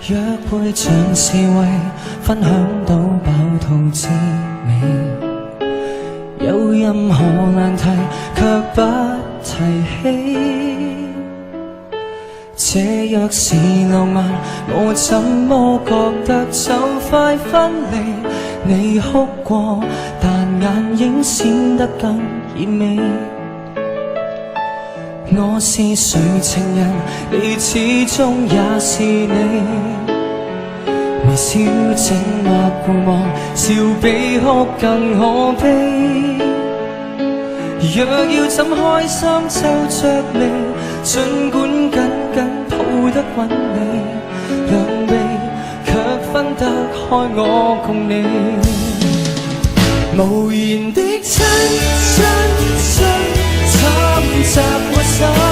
約會像是為分享到飽肚滋味，有任何難題卻不提起。這若是浪漫，我怎麼覺得就快分離？你哭過，但眼影閃得更豔美。我是誰情人，你始終也是你。微笑靜默互望，笑比哭更可悲。若要怎開心皺着眉，儘管緊緊抱得穩你，兩臂卻分得開我共你。無言的親，侵襲我心。